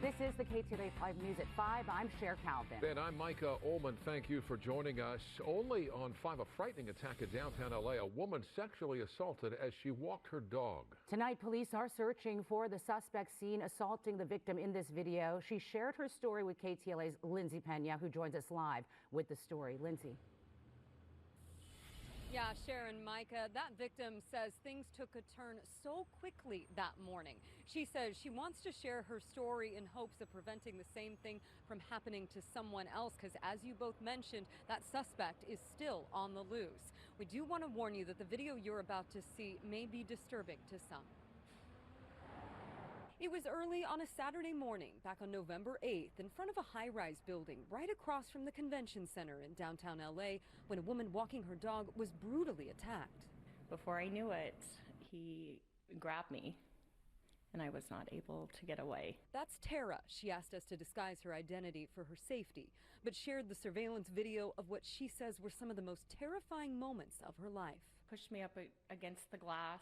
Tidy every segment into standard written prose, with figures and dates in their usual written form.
This is the KTLA 5 News at 5. I'm Cher Calvin. And I'm Micah Ullman. Thank you for joining us. Only on 5, a frightening attack in downtown LA. A woman sexually assaulted as she walked her dog. Tonight, police are searching for the suspect seen assaulting the victim in this video. She shared her story with KTLA's Lindsay Pena, who joins us live with the story. Lindsay. Yeah, Sharon, Micah, that victim says things took a turn so quickly that morning. She says she wants to share her story in hopes of preventing the same thing from happening to someone else, because as you both mentioned, that suspect is still on the loose. We do want to warn you that the video you're about to see may be disturbing to some. It was early on a Saturday morning back on November 8th in front of a high-rise building right across from the convention center in downtown LA when a woman walking her dog was brutally attacked. Before I knew it, he grabbed me and I was not able to get away. That's Tara. She asked us to disguise her identity for her safety, but shared the surveillance video of what she says were some of the most terrifying moments of her life. Pushed me up against the glass,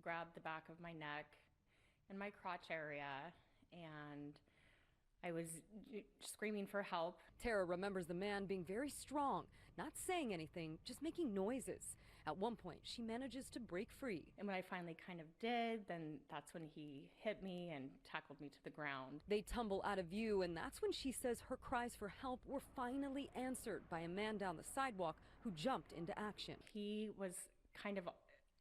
grabbed the back of my neck and my crotch area, and I was screaming for help. Tara remembers the man being very strong, not saying anything, just making noises. At one point, she manages to break free. And when I finally kind of did, then that's when he hit me and tackled me to the ground. They tumble out of view, and that's when she says her cries for help were finally answered by a man down the sidewalk who jumped into action. He was kind of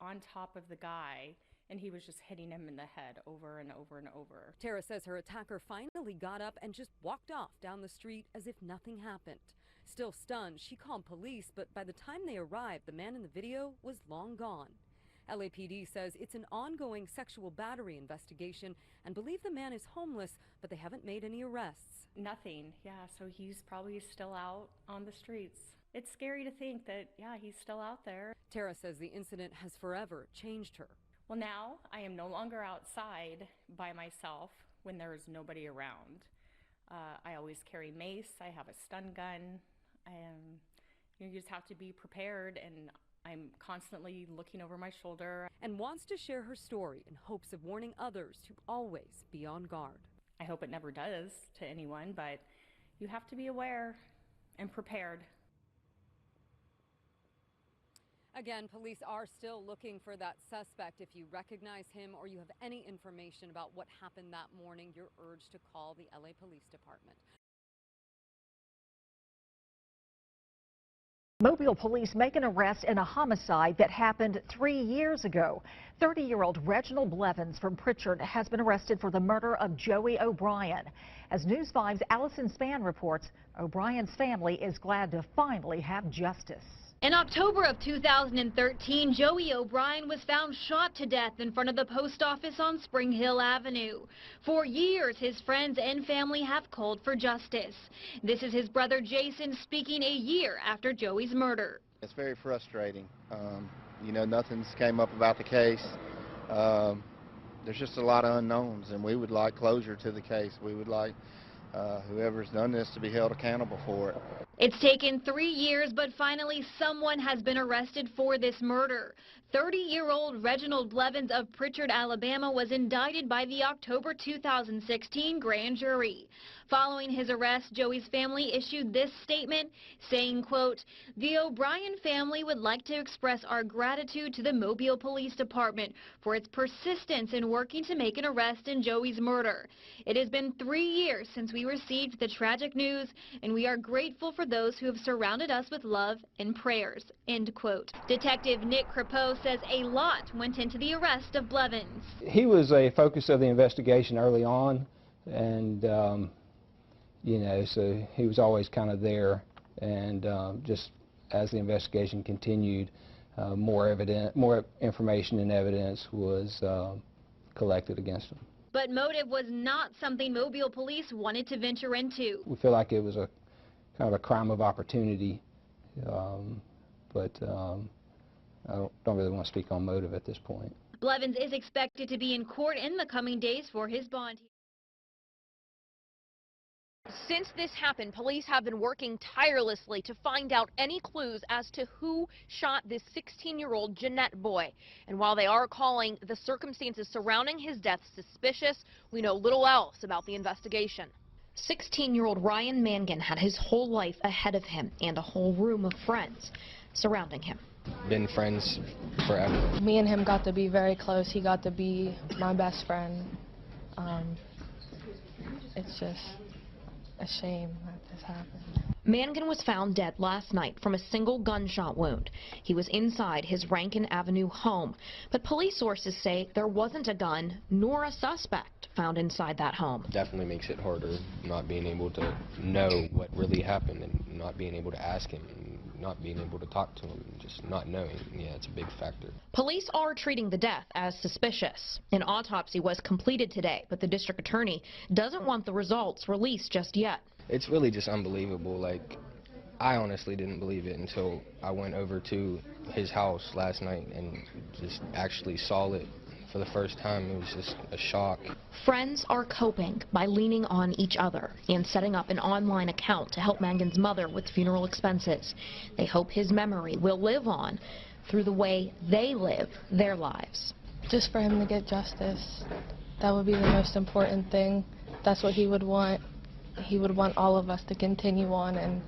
on top of the guy, and he was just hitting him in the head over and over and over. Tara says her attacker finally got up and just walked off down the street as if nothing happened. Still stunned, she called police, but by the time they arrived, the man in the video was long gone. LAPD says it's an ongoing sexual battery investigation and believe the man is homeless, but they haven't made any arrests. Nothing, yeah, so he's probably still out on the streets. It's scary to think that, yeah, he's still out there. Tara says the incident has forever changed her. Well, now I am no longer outside by myself when there is nobody around. I always carry mace. I have a stun gun. You just have to be prepared, and I'm constantly looking over my shoulder. And wants to share her story in hopes of warning others to always be on guard. I hope it never does to anyone, but you have to be aware and prepared. Again, police are still looking for that suspect. If you recognize him or you have any information about what happened that morning, you're urged to call the LA Police Department. Mobile police make an arrest in a homicide that happened 3 years ago. 30-year-old Reginald Blevins from Pritchard has been arrested for the murder of Joey O'Brien. As News 5's Allison Spann reports, O'Brien's family is glad to finally have justice. In October of 2013, Joey O'Brien was found shot to death in front of the post office on Spring Hill Avenue. For years, his friends and family have called for justice. This is his brother Jason speaking a year after Joey's murder. It's very frustrating. You know, nothing's came up about the case. There's just a lot of unknowns, and we would like closure to the case. We would like whoever's done this to be held accountable for it. It's taken 3 years, but finally someone has been arrested for this murder. 30-year-old Reginald Blevins of Pritchard, Alabama was indicted by the October 2016 grand jury. Following his arrest, Joey's family issued this statement saying, quote, "The O'Brien family would like to express our gratitude to the Mobile Police Department for its persistence in working to make an arrest in Joey's murder. It has been 3 years since we received the tragic news, and we are grateful for those who have surrounded us with love and prayers," end quote. Detective Nick Crepeau says a lot went into the arrest of Blevins. He was a focus of the investigation early on, and you know, so he was always kind of there, and just as the investigation continued, more information and evidence was collected against him. But motive was not something Mobile police wanted to venture into. We feel like it was a kind of a crime of opportunity, but I don't really want to speak on motive at this point. Blevins is expected to be in court in the coming days for his bond. Since this happened, police have been working tirelessly to find out any clues as to who shot this 16-year-old Jeanette boy. And while they are calling the circumstances surrounding his death suspicious, we know little else about the investigation. 16-year-old Ryan Mangan had his whole life ahead of him and a whole room of friends surrounding him. Been friends forever. Me and him got to be very close. He got to be my best friend. It's just a shame that this happened. Mangan was found dead last night from a single gunshot wound. He was inside his Rankin Avenue home, but police sources say there wasn't a gun nor a suspect found inside that home. Definitely makes it harder not being able to know what really happened and not being able to ask him and not being able to talk to him, just not knowing. Yeah, it's a big factor. Police are treating the death as suspicious. An autopsy was completed today, but the district attorney doesn't want the results released just yet. It's really just unbelievable. Like, I honestly didn't believe it until I went over to his house last night and just actually saw it for the first time. It was just a shock. Friends are coping by leaning on each other and setting up an online account to help Mangan's mother with funeral expenses. They hope his memory will live on through the way they live their lives. Just for him to get justice, that would be the most important thing. That's what he would want. He would want all of us to continue on and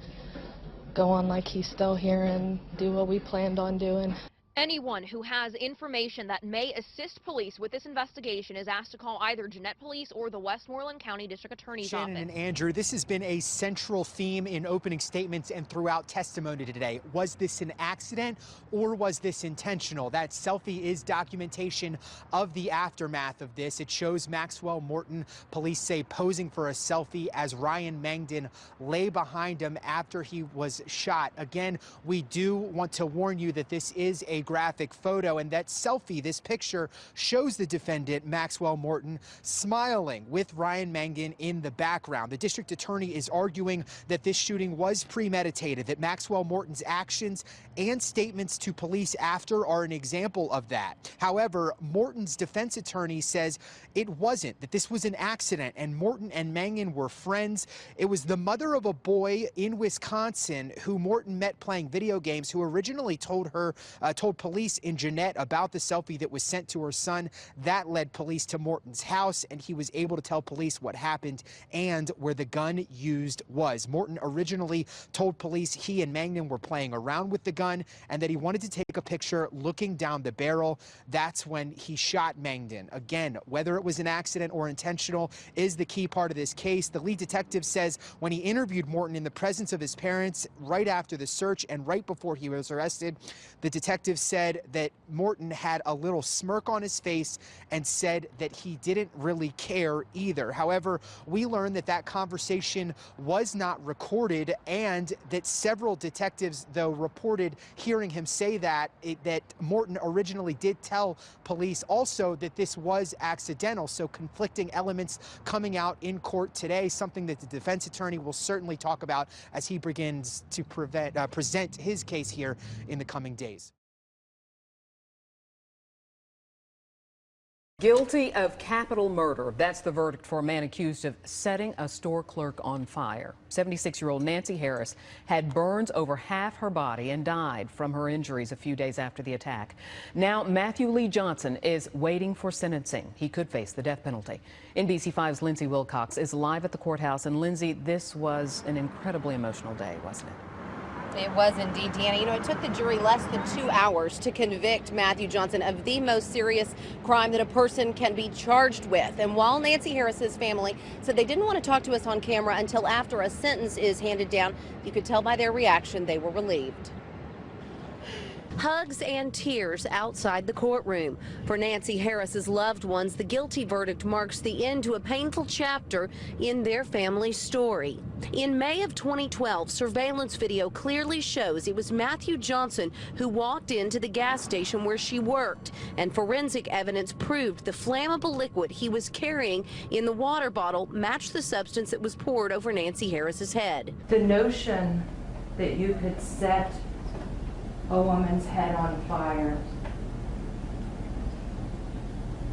go on like he's still here and do what we planned on doing. Anyone who has information that may assist police with this investigation is asked to call either Jeanette Police or the Westmoreland County District Attorney's Office. Shannon and Andrew, this has been a central theme in opening statements and throughout testimony today. Was this an accident or was this intentional? That selfie is documentation of the aftermath of this. It shows Maxwell Morton, police say, posing for a selfie as Ryan Mangan lay behind him after he was shot. Again, we do want to warn you that this is a graphic photo, and that selfie, this picture, shows the defendant, Maxwell Morton, smiling with Ryan Mangan in the background. The district attorney is arguing that this shooting was premeditated, that Maxwell Morton's actions and statements to police after are an example of that. However, Morton's defense attorney says it wasn't, that this was an accident, and Morton and Mangan were friends. It was the mother of a boy in Wisconsin who Morton met playing video games, who originally told police in Jeanette about the selfie that was sent to her son. That led police to Morton's house, and he was able to tell police what happened and where the gun used was. Morton originally told police he and Mangan were playing around with the gun and that he wanted to take a picture looking down the barrel. That's when he shot Mangan. Again, whether it was an accident or intentional is the key part of this case. The lead detective says when he interviewed Morton in the presence of his parents right after the search and right before he was arrested, the detective said that Morton had a little smirk on his face and said that he didn't really care either. However, we learned that that conversation was not recorded and that several detectives, though, reported hearing him say that Morton originally did tell police also that this was accidental. So conflicting elements coming out in court today, something that the defense attorney will certainly talk about as he begins to present his case here in the coming days. Guilty of capital murder. That's the verdict for a man accused of setting a store clerk on fire. 76-year-old Nancy Harris had burns over half her body and died from her injuries a few days after the attack. Now Matthew Lee Johnson is waiting for sentencing. He could face the death penalty. NBC5's Lindsay Wilcox is live at the courthouse. And Lindsay, this was an incredibly emotional day, wasn't it? It was indeed, Deanna. You know, it took the jury less than 2 hours to convict Matthew Johnson of the most serious crime that a person can be charged with. And while Nancy Harris's family said they didn't want to talk to us on camera until after a sentence is handed down, you could tell by their reaction they were relieved. Hugs and tears outside the courtroom. For Nancy Harris's loved ones, the guilty verdict marks the end to a painful chapter in their family's story. In May of 2012, surveillance video clearly shows it was Matthew Johnson who walked into the gas station where she worked, and forensic evidence proved the flammable liquid he was carrying in the water bottle matched the substance that was poured over Nancy Harris's head. The notion that you could set a woman's head on fire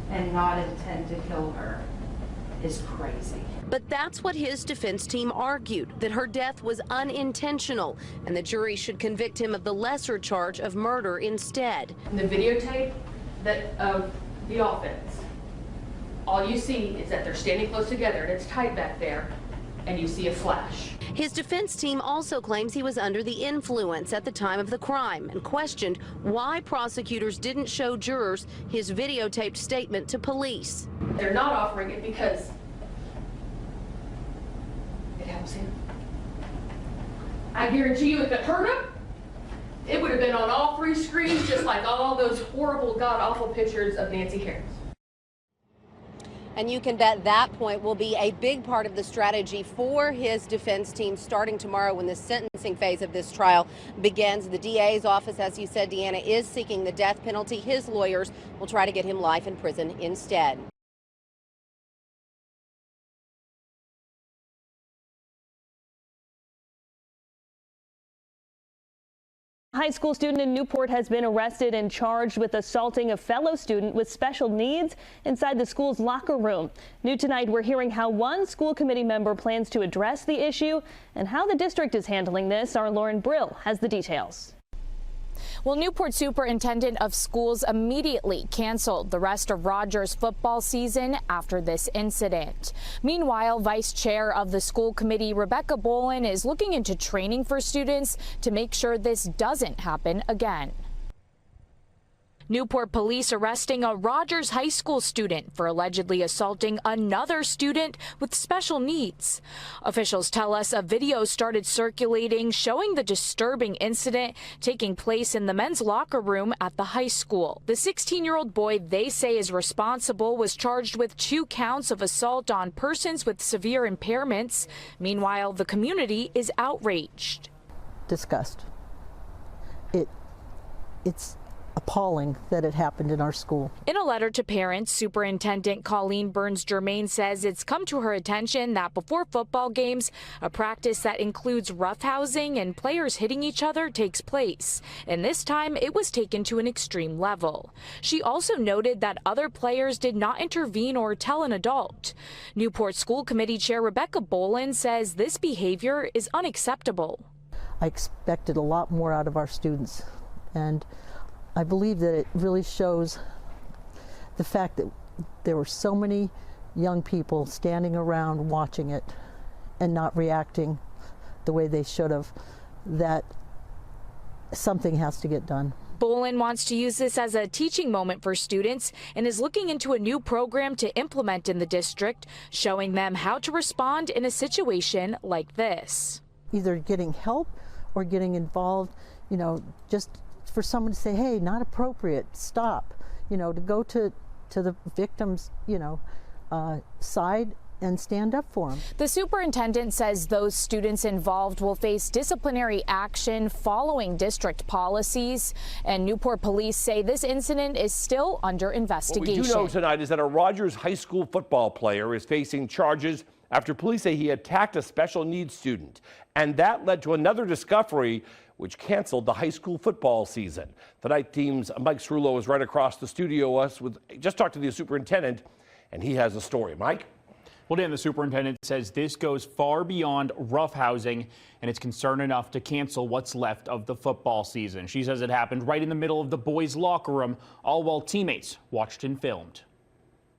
and not intend to kill her is crazy. But that's what his defense team argued, that her death was unintentional, and the jury should convict him of the lesser charge of murder instead. In the videotape of the offense, all you see is that they're standing close together and it's tight back there, and you see a flash. His defense team also claims he was under the influence at the time of the crime and questioned why prosecutors didn't show jurors his videotaped statement to police. They're not offering it because it helps him. I guarantee you if it hurt him, it would have been on all 3 screens, just like all those horrible, god-awful pictures of Nancy Harris. And you can bet that point will be a big part of the strategy for his defense team starting tomorrow when the sentencing phase of this trial begins. The DA's office, as you said, Deanna, is seeking the death penalty. His lawyers will try to get him life in prison instead. High school student in Newport has been arrested and charged with assaulting a fellow student with special needs inside the school's locker room. New tonight, we're hearing how one school committee member plans to address the issue and how the district is handling this. Our Lauren Brill has the details. Well, Newport Superintendent of Schools immediately canceled the rest of Rogers' football season after this incident. Meanwhile, Vice Chair of the school committee, Rebecca Bolin, is looking into training for students to make sure this doesn't happen again. Newport police arresting a Rogers High School student for allegedly assaulting another student with special needs. Officials tell us a video started circulating showing the disturbing incident taking place in the men's locker room at the high school. The 16-year-old boy they say is responsible was charged with 2 counts of assault on persons with severe impairments. Meanwhile, the community is outraged. Disgust. It's appalling that it happened in our school. In a letter to parents, Superintendent Colleen Burns-Germain says it's come to her attention that before football games, a practice that includes roughhousing and players hitting each other takes place. And this time, it was taken to an extreme level. She also noted that other players did not intervene or tell an adult. Newport School Committee Chair Rebecca Bolin says this behavior is unacceptable. I expected a lot more out of our students, and I believe that it really shows the fact that there were so many young people standing around watching it and not reacting the way they should have, that something has to get done. Bolin wants to use this as a teaching moment for students and is looking into a new program to implement in the district, showing them how to respond in a situation like this. Either getting help or getting involved, you know, just for someone to say, hey, not appropriate, stop, you know, to go to the victim's, you know, side and stand up for them. The superintendent says those students involved will face disciplinary action following district policies, and Newport police say this incident is still under investigation. What we do know tonight is that a Rogers High School football player is facing charges after police say he attacked a special needs student, and that led to another discovery which canceled the high school football season. Tonight, team's Mike Cerullo is right across the studio. Just talked to the superintendent, and he has a story. Mike? Well, Dan, the superintendent says this goes far beyond roughhousing, and it's concern enough to cancel what's left of the football season. She says it happened right in the middle of the boys' locker room, all while teammates watched and filmed.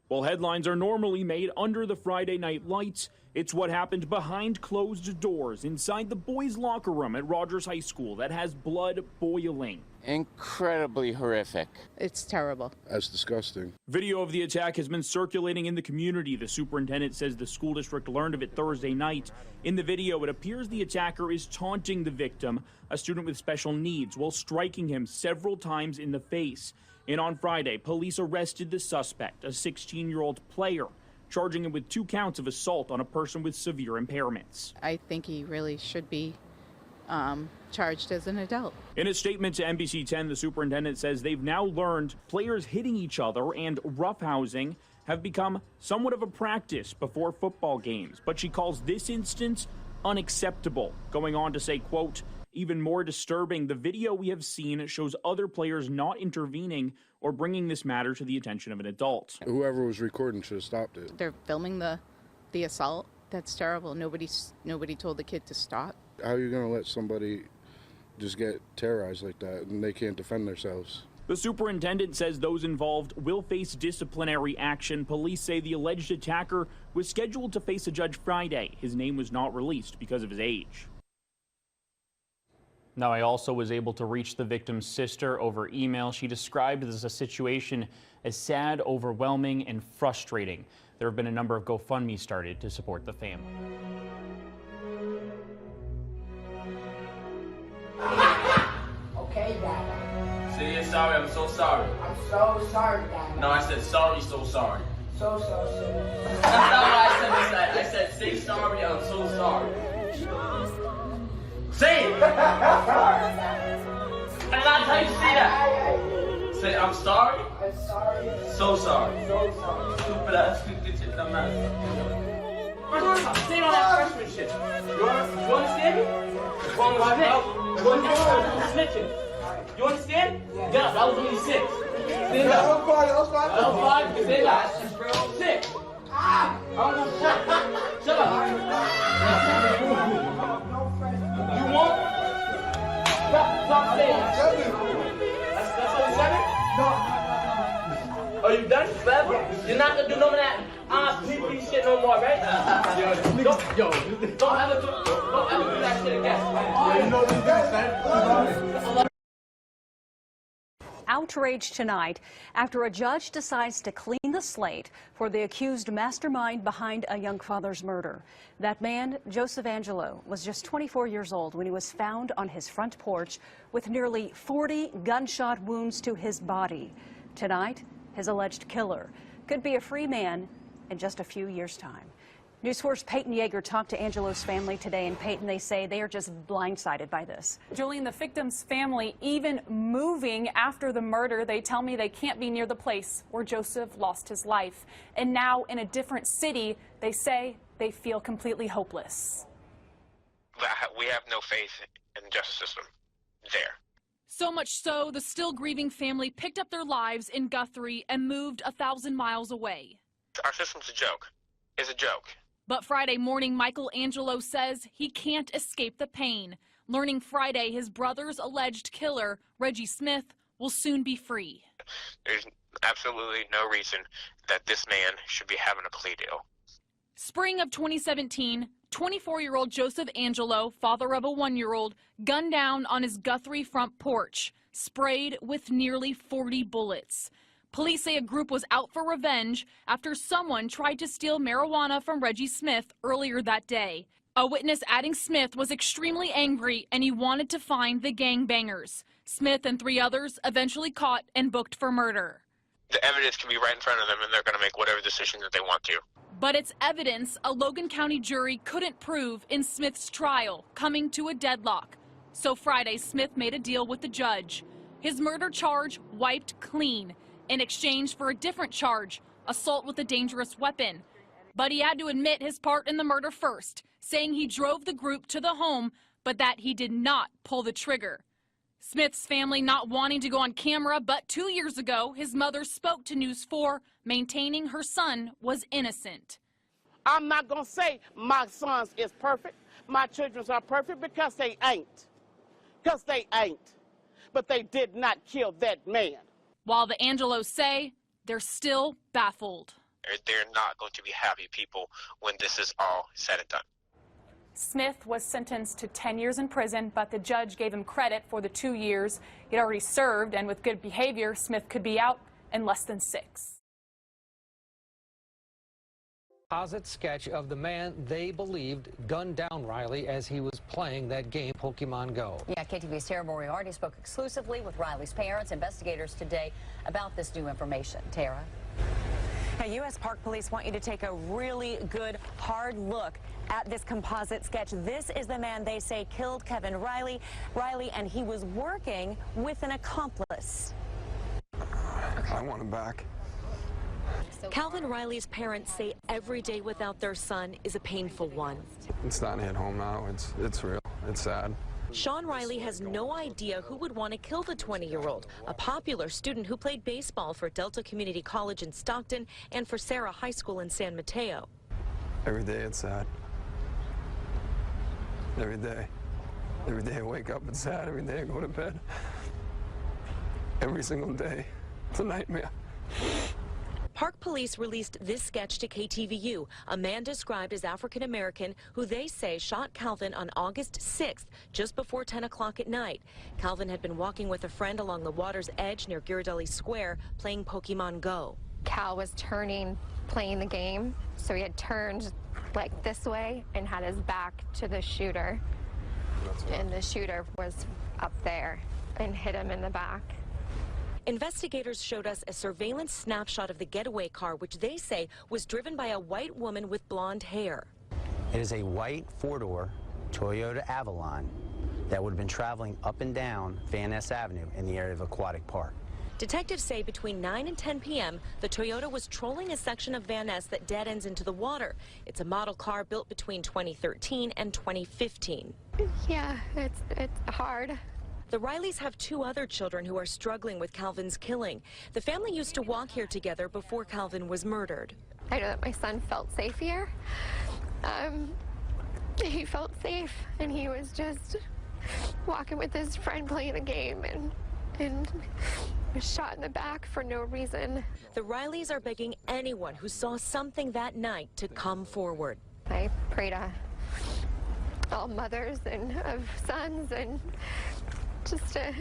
While headlines are normally made under the Friday night lights, it's what happened behind closed doors inside the boys' locker room at Rogers High School that has blood boiling. Incredibly horrific. It's terrible. That's disgusting. Video of the attack has been circulating in the community. The superintendent says the school district learned of it Thursday night. In the video, it appears the attacker is taunting the victim, a student with special needs, while striking him several times in the face. And on Friday, police arrested the suspect, a 16-year-old player, charging him with 2 counts of assault on a person with severe impairments. I think he really should be charged as an adult. In a statement to NBC 10, the superintendent says they've now learned players hitting each other and roughhousing have become somewhat of a practice before football games. But she calls this instance unacceptable, going on to say, quote, even more disturbing, the video we have seen shows other players not intervening or bringing this matter to the attention of an adult. Whoever was recording should have stopped it. They're filming the the assault. That's terrible. Nobody told the kid to stop. How are you going to let somebody just get terrorized like that and they can't defend themselves? The superintendent says those involved will face disciplinary action. Police say the alleged attacker was scheduled to face a judge Friday. His name was not released because of his age. Now, I also was able to reach the victim's sister over email. She described this as a situation as sad, overwhelming, and frustrating. There have been a number of GoFundMe started to support the family. Okay, Dad. Say you're sorry, I'm so sorry. I'm so sorry, Dad. No, I said sorry, so sorry. So sorry. That's not what I said this time. I said say sorry, I'm so sorry. Say it! I'm sorry, Dad. I'm not how you say that. Say I'm sorry. I'm sorry. So sorry. So sorry. Stupid ass, stupid shit, dumb ass. Say all that freshman shit. You understand me? Wrong with my neck. You snitching. You understand? Yeah, that was only 6. Stand up. That was 5. Stand up. 6. I don't know. Shut up. You won't? Stop saying that. That's only 7? Are you done? Forever? You're not gonna do none of that sleepy shit no more, right? Don't ever do that shit again. Outrage tonight after a judge decides to clean the slate for the accused mastermind behind a young father's murder. That man, Joseph Angelo, was just 24 years old when he was found on his front porch with nearly 40 gunshot wounds to his body. Tonight, his alleged killer could be a free man in just a few years' time. News 4's Peyton Yeager talked to Angelo's family today, and Peyton, they say they are just blindsided by this. Julian, the victim's family even moving after the murder. They tell me they can't be near the place where Joseph lost his life. And now in a different city, they say they feel completely hopeless. We have no faith in the justice system there. So much so, the still grieving family picked up their lives in Guthrie and moved 1,000 miles away. Our system's a joke. It's a joke. But Friday morning, Michael Angelo says he can't escape the pain, learning Friday his brother's alleged killer, Reggie Smith, will soon be free. There's absolutely no reason that this man should be having a plea deal. Spring of 2017, 24-year-old Joseph Angelo, father of a 1-year-old, gunned down on his Guthrie front porch, sprayed with nearly 40 bullets. Police say a group was out for revenge after someone tried to steal marijuana from Reggie Smith earlier that day. A witness adding Smith was extremely angry and he wanted to find the gangbangers. Smith and 3 others eventually caught and booked for murder. The evidence can be right in front of them and they're going to make whatever decision that they want to. But it's evidence a Logan County jury couldn't prove in Smith's trial, coming to a deadlock. So Friday, Smith made a deal with the judge. His murder charge wiped clean in exchange for a different charge, assault with a dangerous weapon. But he had to admit his part in the murder first, saying he drove the group to the home, but that he did not pull the trigger. Smith's family not wanting to go on camera, but 2 years ago, his mother spoke to News 4, maintaining her son was innocent. I'm not going to say my sons is perfect, my children are perfect, because they ain't. Because they ain't. But they did not kill that man. While the Angelos say they're still baffled. They're not going to be happy people when this is all said and done. Smith was sentenced to 10 years in prison, but the judge gave him credit for the 2 years he'd already served, and with good behavior, Smith could be out in less than 6. Composite sketch of the man they believed gunned down Riley as he was playing that game Pokemon Go. Yeah, KTV's Tara Moriarty spoke exclusively with Riley's parents, investigators today about this new information. Tara? Hey, U.S. Park Police want you to take a really good, hard look at this composite sketch. This is the man they say killed Kevin Riley, and he was working with an accomplice. I want him back. Calvin Riley's parents say every day without their son is a painful one. It's not hit home now. It's real. It's sad. Sean Riley has no idea who would want to kill the 20-year-old, a popular student who played baseball for Delta Community College in Stockton and for Sarah High School in San Mateo. Every day it's sad. Every day. Every day I wake up, it's sad. Every day I go to bed. Every single day. It's a nightmare. Park Police released this sketch to KTVU, a man described as African-American who they say shot Calvin on August 6th, just before 10 o'clock at night. Calvin had been walking with a friend along the water's edge near Ghirardelli Square playing Pokemon Go. Cal was turning, playing the game, so he had turned like this way and had his back to the shooter. And the shooter was up there and hit him in the back. Investigators showed us a surveillance snapshot of the getaway car, which they say was driven by a white woman with blonde hair. It is a white four-door Toyota Avalon that would have been traveling up and down Van Ness Avenue in the area of Aquatic Park. Detectives say between 9 and 10 p.m., the Toyota was trolling a section of Van Ness that dead ends into the water. It's a model car built between 2013 and 2015. Yeah, it's hard. The Rileys have two other children who are struggling with Calvin's killing. The family used to walk here together before Calvin was murdered. I know that my son felt safe here. He felt safe, and he was just walking with his friend playing a game and was shot in the back for no reason. The Rileys are begging anyone who saw something that night to come forward. I pray to all mothers and of sons and just to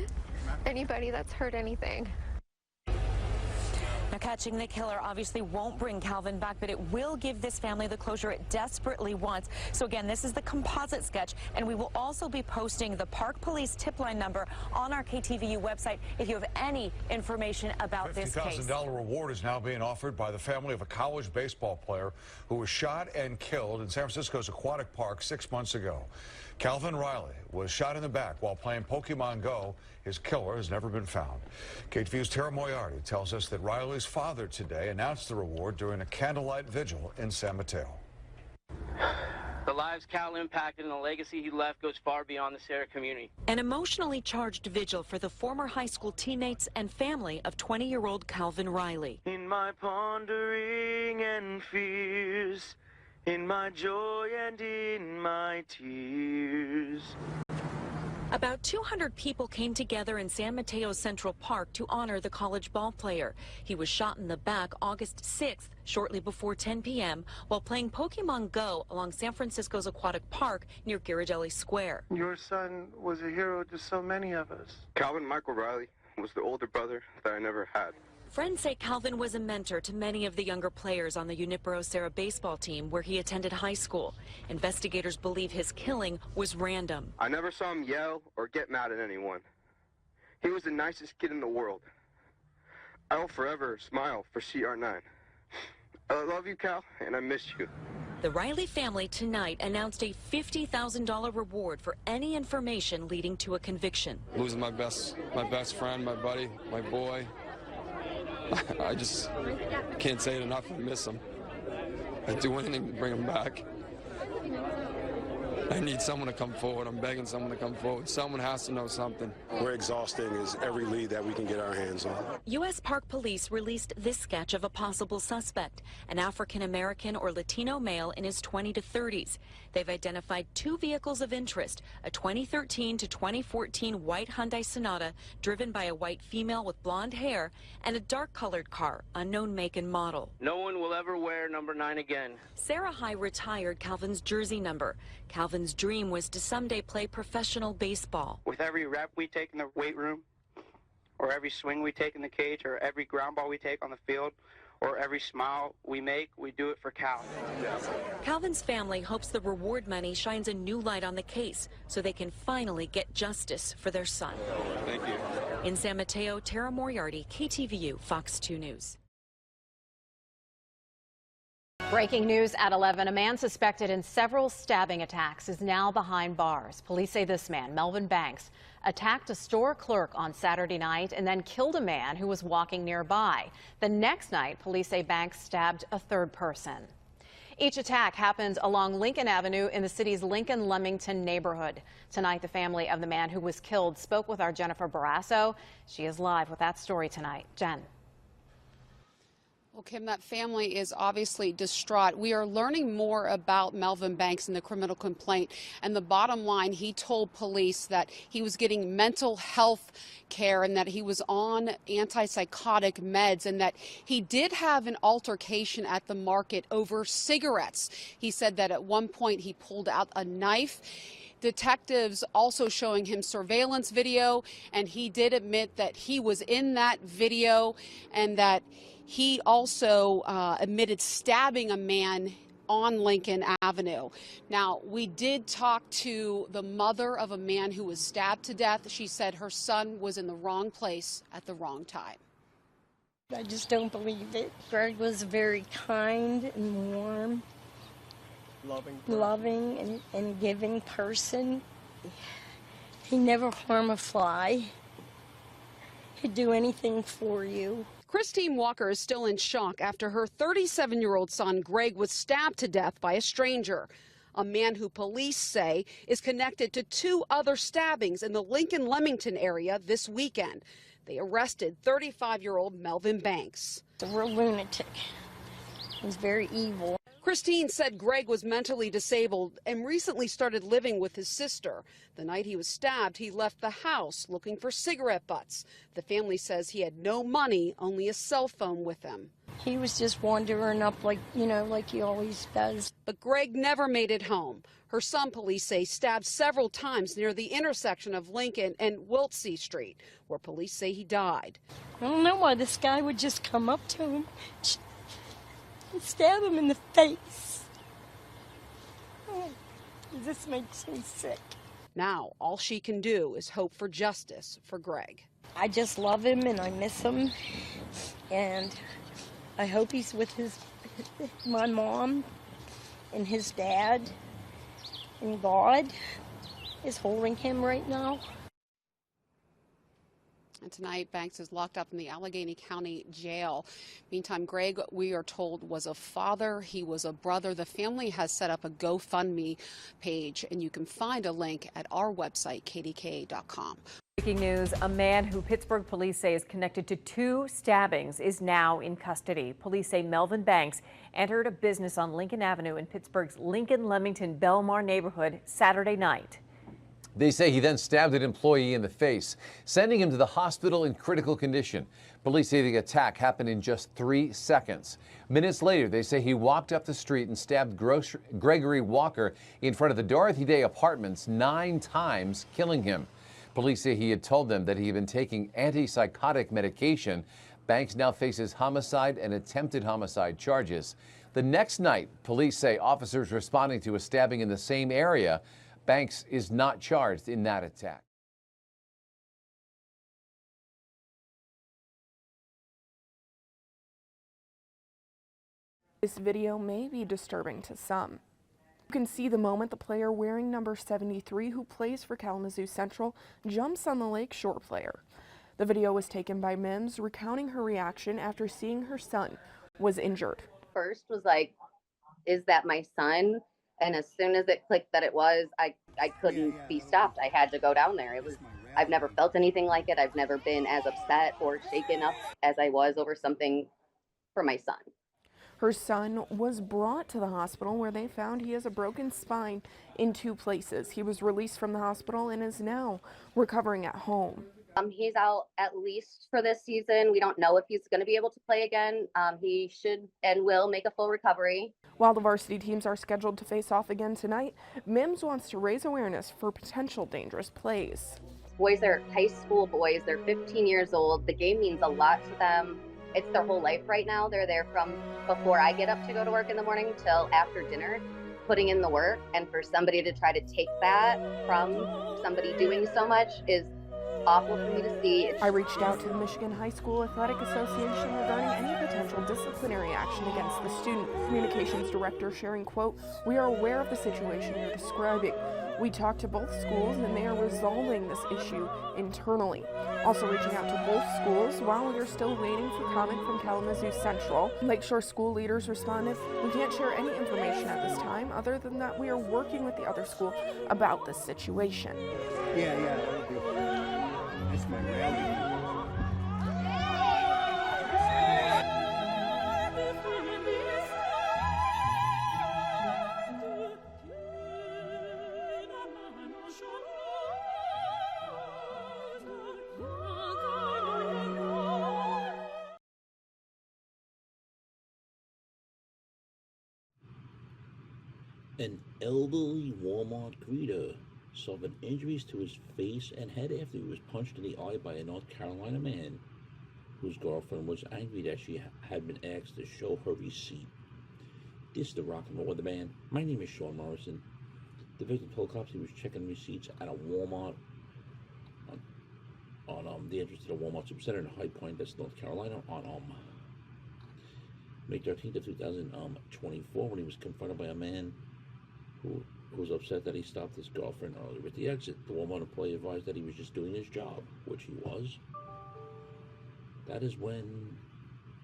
anybody that's heard anything. Now, catching the killer obviously won't bring Calvin back, but it will give this family the closure it desperately wants. So again, this is the composite sketch, and we will also be posting the Park Police tip line number on our KTVU website if you have any information about this case. $50,000 reward is now being offered by the family of a college baseball player who was shot and killed in San Francisco's Aquatic Park 6 months ago. Calvin Riley was shot in the back while playing Pokemon Go. His killer has never been found. KTVU's Tara Moriarty tells us that Riley's father today announced the reward during a candlelight vigil in San Mateo. The lives Cal impacted and the legacy he left goes far beyond the Sarah community. An emotionally charged vigil for the former high school teammates and family of 20-year-old Calvin Riley. In my pondering and fears, in my joy and in my tears. About 200 people came together in San Mateo's Central Park to honor the college ball player. He was shot in the back August 6th, shortly before 10 p.m., while playing Pokemon Go along San Francisco's Aquatic Park near Ghirardelli Square. Your son was a hero to so many of us. Calvin Michael Riley was the older brother that I never had. Friends say Calvin was a mentor to many of the younger players on the Junipero-Serra baseball team where he attended high school. Investigators believe his killing was random. I never saw him yell or get mad at anyone. He was the nicest kid in the world. I will forever smile for CR9. I love you, Cal, and I miss you. The Riley family tonight announced a $50,000 reward for any information leading to a conviction. Losing my best friend, my buddy, my boy. I just can't say it enough. I miss him. I'd do anything to bring him back. I need someone to come forward. I'm begging someone to come forward. Someone has to know something. We're exhausting is every lead that we can get our hands on. U.S. Park Police released this sketch of a possible suspect, an African-American or Latino male in his 20s to 30s. They've identified two vehicles of interest, a 2013 to 2014 white Hyundai Sonata driven by a white female with blonde hair, and a dark-colored car, unknown make and model. No one will ever wear number 9 again. Sarah High retired Calvin's jersey number. Calvin's dream was to someday play professional baseball. With every rep we take in the weight room, or every swing we take in the cage, or every ground ball we take on the field, or every smile we make, we do it for Cal. Calvin's family hopes the reward money shines a new light on the case so they can finally get justice for their son. Thank you. In San Mateo, Tara Moriarty, KTVU, Fox 2 News. Breaking news at 11. A man suspected in several stabbing attacks is now behind bars. Police say this man, Melvin Banks, attacked a store clerk on Saturday night and then killed a man who was walking nearby. The next night, police say Banks stabbed a third person. Each attack happened along Lincoln Avenue in the city's Lincoln-Leamington neighborhood. Tonight, the family of the man who was killed spoke with our Jennifer Barrasso. She is live with that story tonight. Jen. Well, Kim, that family is obviously distraught. We are learning more about Melvin Banks and the criminal complaint. And the bottom line, he told police that he was getting mental health care and that he was on antipsychotic meds and that he did have an altercation at the market over cigarettes. He said that at one point he pulled out a knife. Detectives also showing him surveillance video, and he did admit that he was in that video and that he also admitted stabbing a man on Lincoln Avenue. Now, we did talk to the mother of a man who was stabbed to death. She said her son was in the wrong place at the wrong time. I just don't believe it. Greg was very kind and warm, loving and giving person. He never harmed a fly. He'd do anything for you. Christine Walker is still in shock after her 37-year-old son, Greg, was stabbed to death by a stranger, a man who police say is connected to 2 other stabbings in the Lincoln-Leamington area this weekend. They arrested 35-year-old Melvin Banks. A real lunatic. He's very evil. Christine said Greg was mentally disabled and recently started living with his sister. The night he was stabbed, he left the house looking for cigarette butts. The family says he had no money, only a cell phone with him. He was just wandering up like he always does. But Greg never made it home. Her son, police say, stabbed several times near the intersection of Lincoln and Wiltsey Street, where police say he died. I don't know why this guy would just come up to him and stab him in the face. Oh, this makes me sick. Now, all she can do is hope for justice for Greg. I just love him and I miss him. And I hope he's with my mom and his dad. And God is holding him right now. And tonight, Banks is locked up in the Allegheny County Jail. Meantime, Greg, we are told, was a father. He was a brother. The family has set up a GoFundMe page, and you can find a link at our website, kdka.com. Breaking news, a man who Pittsburgh police say is connected to 2 stabbings is now in custody. Police say Melvin Banks entered a business on Lincoln Avenue in Pittsburgh's Lincoln-Leamington-Belmar neighborhood Saturday night. They say he then stabbed an employee in the face, sending him to the hospital in critical condition. Police say the attack happened in just 3 seconds. Minutes later, they say he walked up the street and stabbed Gregory Walker in front of the Dorothy Day Apartments 9 times, killing him. Police say he had told them that he had been taking antipsychotic medication. Banks now faces homicide and attempted homicide charges. The next night, police say officers responding to a stabbing in the same area. Banks is not charged in that attack. This video may be disturbing to some. You can see the moment the player wearing number 73, who plays for Kalamazoo Central, jumps on the Lakeshore player. The video was taken by Mims, recounting her reaction after seeing her son was injured. First was like, is that my son? And as soon as it clicked that it was, I couldn't be stopped. I had to go down there. I've never felt anything like it. I've never been as upset or shaken up as I was over something for my son. Her son was brought to the hospital where they found he has a broken spine in 2 places. He was released from the hospital and is now recovering at home. He's out at least for this season. We don't know if he's going to be able to play again. He should and will make a full recovery. While the varsity teams are scheduled to face off again tonight, Mims wants to raise awareness for potential dangerous plays. Boys are high school boys. They're 15 years old. The game means a lot to them. It's their whole life right now. They're there from before I get up to go to work in the morning till after dinner, putting in the work. And for somebody to try to take that from somebody doing so much is awful for me to see. I reached out to the Michigan High School Athletic Association regarding any potential disciplinary action against the student. Communications director sharing, quote, "We are aware of the situation you're describing. We talked to both schools and they are resolving this issue internally." Also reaching out to both schools while we are still waiting for comment from Kalamazoo Central. Lakeshore school leaders responded, "We can't share any information at this time other than that we are working with the other school about this situation." That's my rally. An elderly Walmart greeter suffered injuries to his face and head after he was punched in the eye by a North Carolina man whose girlfriend was angry that she had been asked to show her receipt. This is the Rock and Roll Weatherman. My name is Sean Morrison. The victim told cops he was checking receipts at a Walmart on the entrance to the Walmart Supercenter in High Point, that's North Carolina, on May 13th of 2024 when he was confronted by a man who was upset that he stopped his girlfriend earlier at the exit. The Walmart employee advised that he was just doing his job, which he was. That is when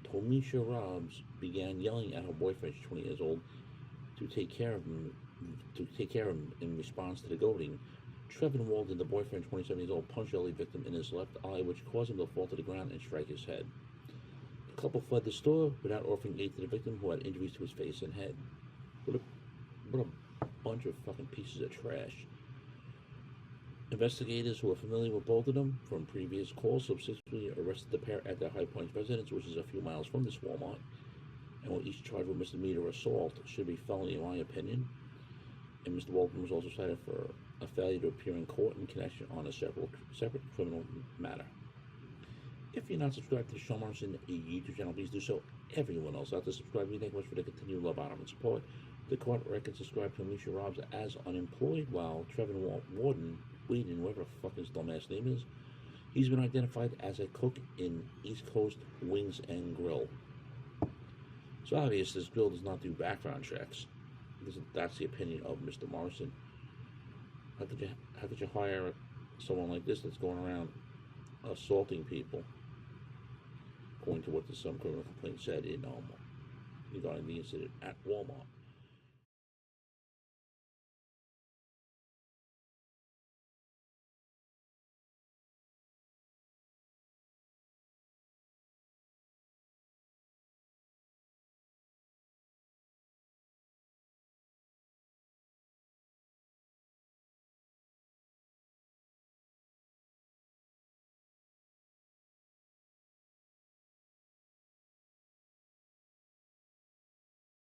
Tomisha Robbs began yelling at her boyfriend, she's 20 years old, to take care of him in response to the goading. Trevin Walden, the boyfriend, 27 years old, punched the elderly victim in his left eye, which caused him to fall to the ground and strike his head. The couple fled the store without offering aid to the victim, who had injuries to his face and head. What a bunch of fucking pieces of trash. Investigators who are familiar with both of them from previous calls subsequently arrested the pair at their High Point residence, which is a few miles from this Walmart, and were each charged with misdemeanor assault. Should be felony in my opinion. And Mr. Walton was also cited for a failure to appear in court in connection on a separate criminal matter. If you're not subscribed to the Sean Morrison YouTube channel, please do so. Everyone else out there, subscribe. We thank you much for the continued love, honor, and support. The court record subscribed to Alicia Robbs as unemployed, while Trevin Whedon, whatever the fuck his dumbass name is, he's been identified as a cook in East Coast Wings and Grill. So obvious this grill does not do background checks. That's the opinion of Mr. Morrison. How could you hire someone like this that's going around assaulting people, according to what some criminal complaint said in regarding the incident at Walmart?